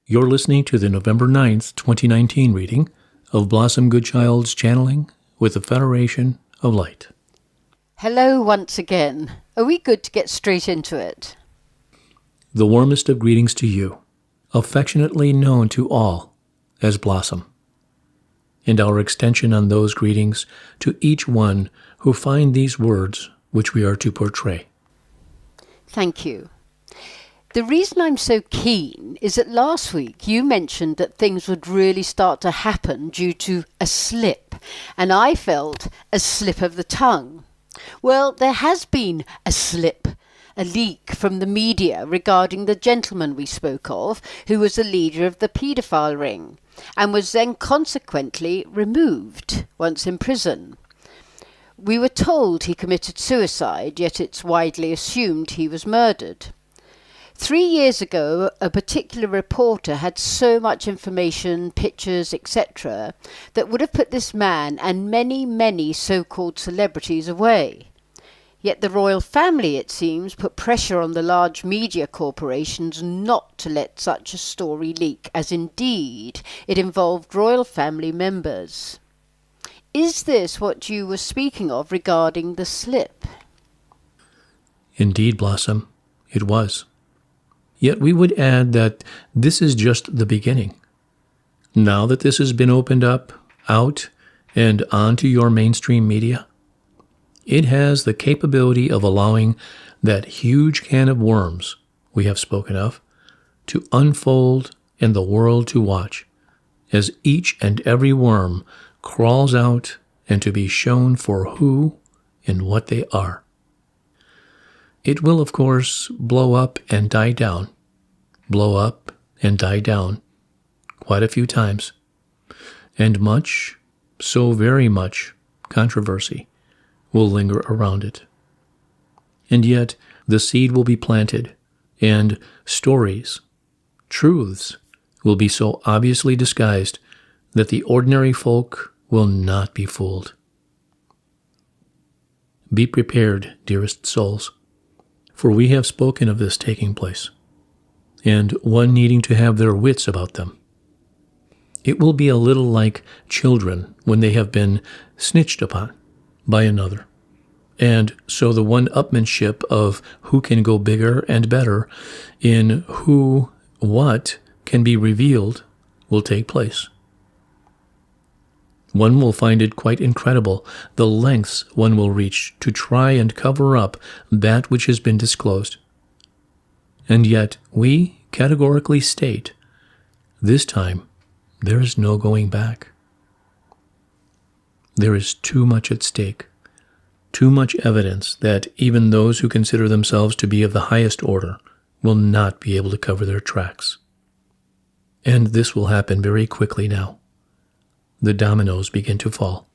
You're listening to the November 9th, 2019 reading of Blossom Goodchild's Channeling with the Federation of Light. Hello once again. Are we good to get straight into it? The warmest of greetings to you, affectionately known to all as Blossom, and our extension on those greetings to each one who find these words which we are to portray. Thank you. The reason I'm so keen is that last week you mentioned that things would really start to happen due to a slip, and I felt a slip of the tongue. Well, there has been a slip, a leak from the media regarding the gentleman we spoke of, who was the leader of the paedophile ring, and was then consequently removed once in prison. We were told he committed suicide, yet it's widely assumed he was murdered. 3 years ago, a particular reporter had so much information, pictures, etc., that would have put this man and many, many so-called celebrities away. Yet the royal family, it seems, put pressure on the large media corporations not to let such a story leak, as indeed it involved royal family members. Is this what you were speaking of regarding the slip? Indeed, Blossom, it was. Yet we would add that this is just the beginning. Now that this has been opened up, out, and onto your mainstream media, it has the capability of allowing that huge can of worms we have spoken of to unfold and the world to watch as each and every worm crawls out and to be shown for who and what they are. It will, of course, blow up and die down, blow up and die down quite a few times, and much, so very much, controversy will linger around it. And yet the seed will be planted, and stories, truths, will be so obviously disguised that the ordinary folk will not be fooled. Be prepared, dearest souls, for we have spoken of this taking place, and one needing to have their wits about them. It will be a little like children when they have been snitched upon by another, and so the one-upmanship of who can go bigger and better in who, what can be revealed will take place. One will find it quite incredible the lengths one will reach to try and cover up that which has been disclosed. And yet we categorically state, this time there is no going back. There is too much at stake, too much evidence that even those who consider themselves to be of the highest order will not be able to cover their tracks. And this will happen very quickly now. The dominoes begin to fall.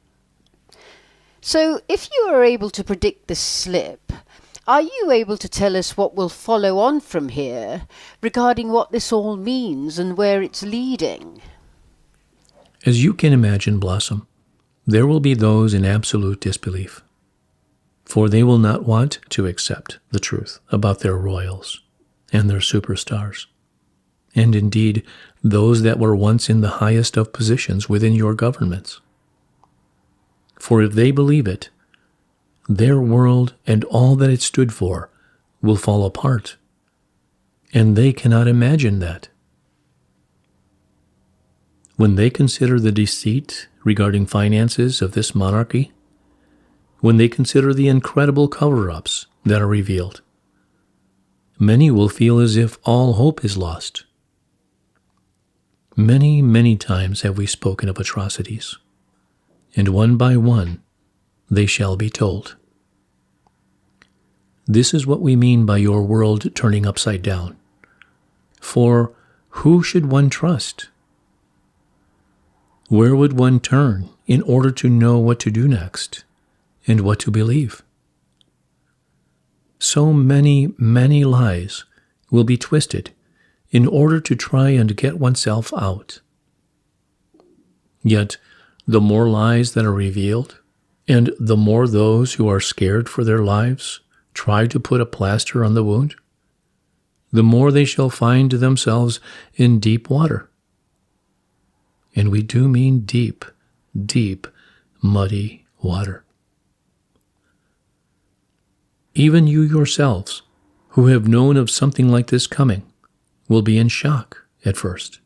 So, if you are able to predict this slip, are you able to tell us what will follow on from here regarding what this all means and where it's leading? As you can imagine, Blossom, there will be those in absolute disbelief, for they will not want to accept the truth about their royals and their superstars, and indeed those that were once in the highest of positions within your governments. For if they believe it, their world and all that it stood for will fall apart, and they cannot imagine that. When they consider the deceit regarding finances of this monarchy, when they consider the incredible cover-ups that are revealed, many will feel as if all hope is lost. Many, many times have we spoken of atrocities, and one by one they shall be told. This is what we mean by your world turning upside down. For who should one trust? Where would one turn in order to know what to do next and what to believe? So many, many lies will be twisted in order to try and get oneself out. Yet, the more lies that are revealed, and the more those who are scared for their lives try to put a plaster on the wound, the more they shall find themselves in deep water. And we do mean deep, deep, muddy water. Even you yourselves, who have known of something like this coming, will be in shock at first.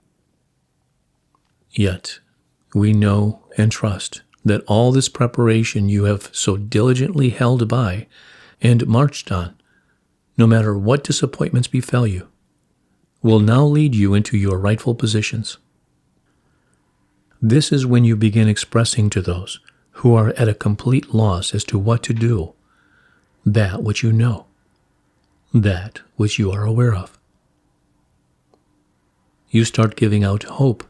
Yet, we know and trust that all this preparation you have so diligently held by and marched on, no matter what disappointments befell you, will now lead you into your rightful positions. This is when you begin expressing to those who are at a complete loss as to what to do that which you know, that which you are aware of. You start giving out hope.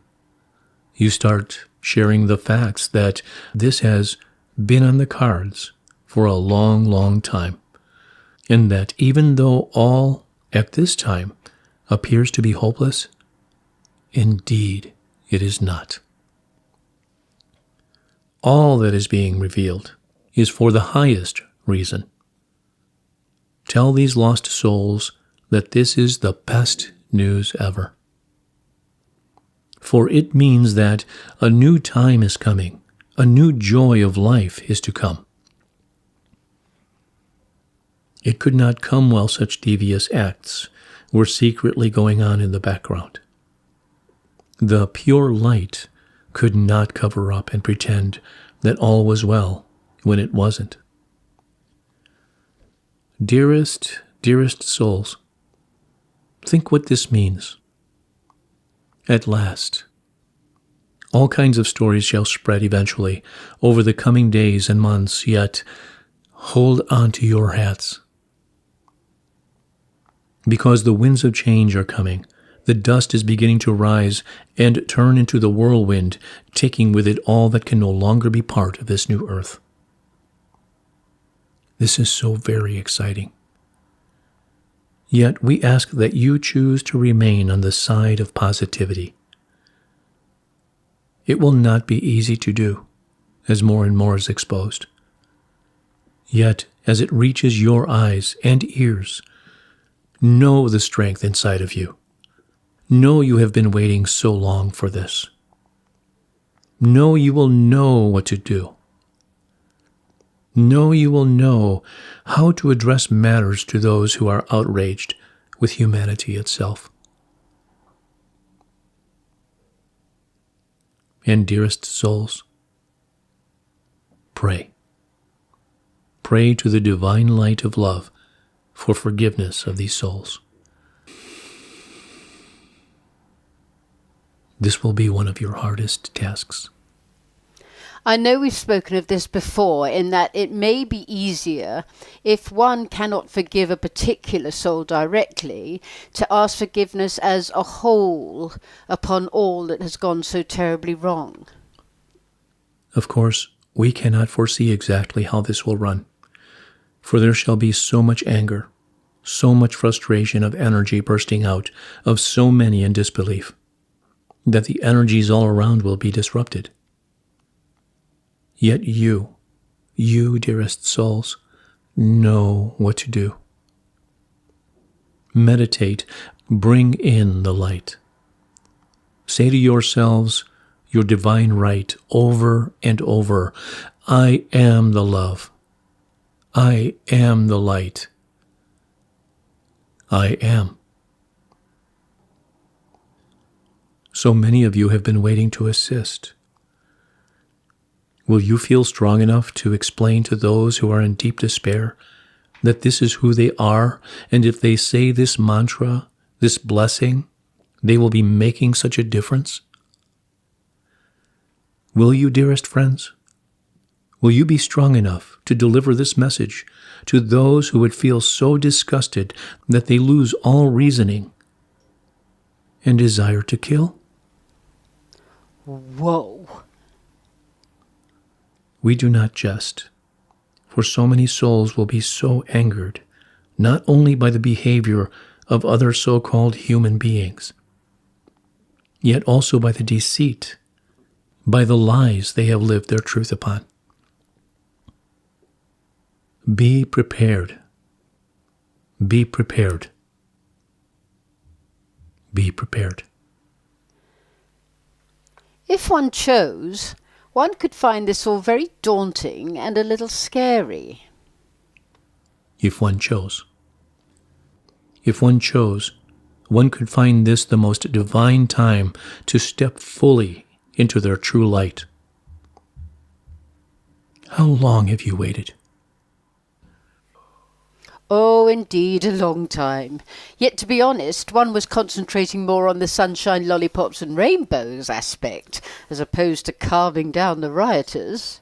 You start sharing the facts that this has been on the cards for a long, long time, and that even though all at this time appears to be hopeless, indeed it is not. All that is being revealed is for the highest reason. Tell these lost souls that this is the best news ever. For it means that a new time is coming, a new joy of life is to come. It could not come while such devious acts were secretly going on in the background. The pure light could not cover up and pretend that all was well when it wasn't. Dearest, dearest souls, think what this means. At last, all kinds of stories shall spread eventually over the coming days and months, yet hold on to your hats. Because the winds of change are coming, the dust is beginning to rise and turn into the whirlwind, taking with it all that can no longer be part of this new earth. This is so very exciting. Yet we ask that you choose to remain on the side of positivity. It will not be easy to do, as more and more is exposed. Yet, as it reaches your eyes and ears, know the strength inside of you. Know you have been waiting so long for this. Know you will know what to do. Know you will know how to address matters to those who are outraged with humanity itself. And dearest souls, pray. Pray to the divine light of love for forgiveness of these souls. This will be one of your hardest tasks. I know we've spoken of this before, in that it may be easier, if one cannot forgive a particular soul directly, to ask forgiveness as a whole upon all that has gone so terribly wrong. Of course, we cannot foresee exactly how this will run, for there shall be so much anger, so much frustration of energy bursting out of so many in disbelief, that the energies all around will be disrupted. Yet you, dearest souls, know what to do. Meditate, bring in the light. Say to yourselves your divine right over and over, I am the love. I am the light. I am. So many of you have been waiting to assist. Will you feel strong enough to explain to those who are in deep despair that this is who they are, and if they say this mantra, this blessing, they will be making such a difference? Will you, dearest friends? Will you be strong enough to deliver this message to those who would feel so disgusted that they lose all reasoning and desire to kill? Whoa. We do not jest, for so many souls will be so angered, not only by the behavior of other so-called human beings, yet also by the deceit, by the lies they have lived their truth upon. Be prepared. Be prepared. be prepared. If one chose, one could find this all very daunting and a little scary. If one chose. If one chose, one could find this the most divine time to step fully into their true light. How long have you waited? Oh, indeed, a long time. Yet, to be honest, one was concentrating more on the sunshine, lollipops and rainbows aspect, as opposed to calming down the rioters.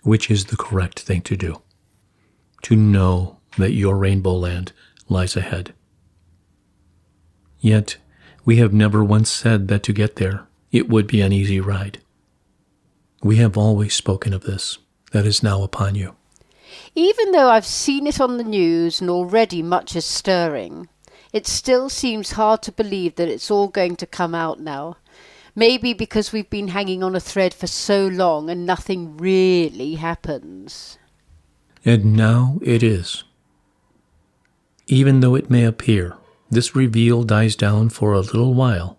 Which is the correct thing to do? To know that your rainbow land lies ahead. Yet, we have never once said that to get there, it would be an easy ride. We have always spoken of this, that is now upon you. Even though I've seen it on the news and already much is stirring, it still seems hard to believe that it's all going to come out now. Maybe because we've been hanging on a thread for so long and nothing really happens. And now it is. Even though it may appear this reveal dies down for a little while,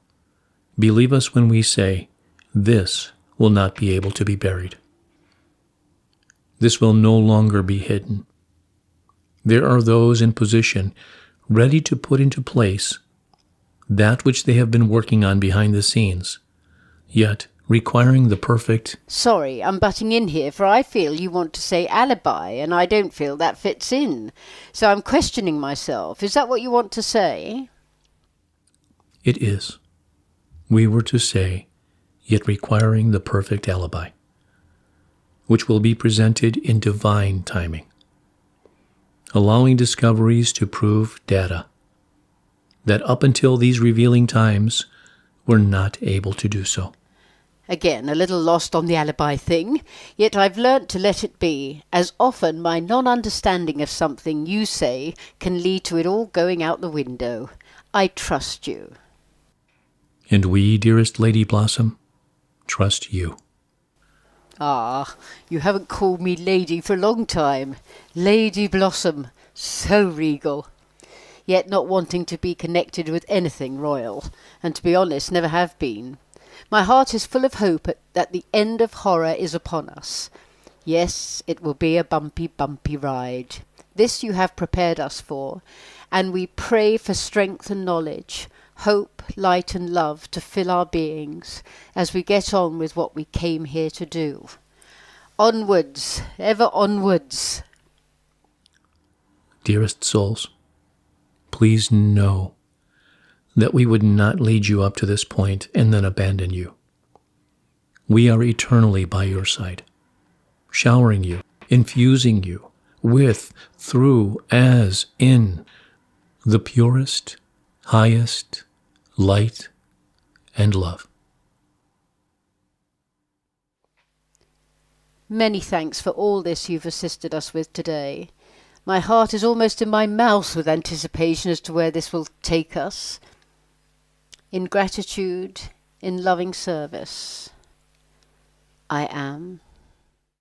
believe us when we say this will not be able to be buried. This will no longer be hidden. There are those in position ready to put into place that which they have been working on behind the scenes, yet requiring the perfect... Sorry, I'm butting in here, for I feel you want to say alibi, and I don't feel that fits in. So I'm questioning myself. Is that what you want to say? It is. We were to say, yet requiring the perfect alibi, which will be presented in divine timing, allowing discoveries to prove data that up until these revealing times were not able to do so. Again, a little lost on the alibi thing, yet I've learnt to let it be, as often my non-understanding of something you say can lead to it all going out the window. I trust you. And we, dearest Lady Blossom, trust you. Ah, you haven't called me lady for a long time. Lady Blossom, so regal. Yet not wanting to be connected with anything royal, and to be honest, never have been. My heart is full of hope that the end of horror is upon us. Yes, it will be a bumpy, bumpy ride. This you have prepared us for, and we pray for strength and knowledge, hope, light and love to fill our beings as we get on with what we came here to do. Onwards, ever onwards. Dearest souls, please know that we would not lead you up to this point and then abandon you. We are eternally by your side, showering you, infusing you with, through, as, in the purest, highest light and love. Many thanks for all this you've assisted us with today. My heart is almost in my mouth with anticipation as to where this will take us. In gratitude, in loving service, I am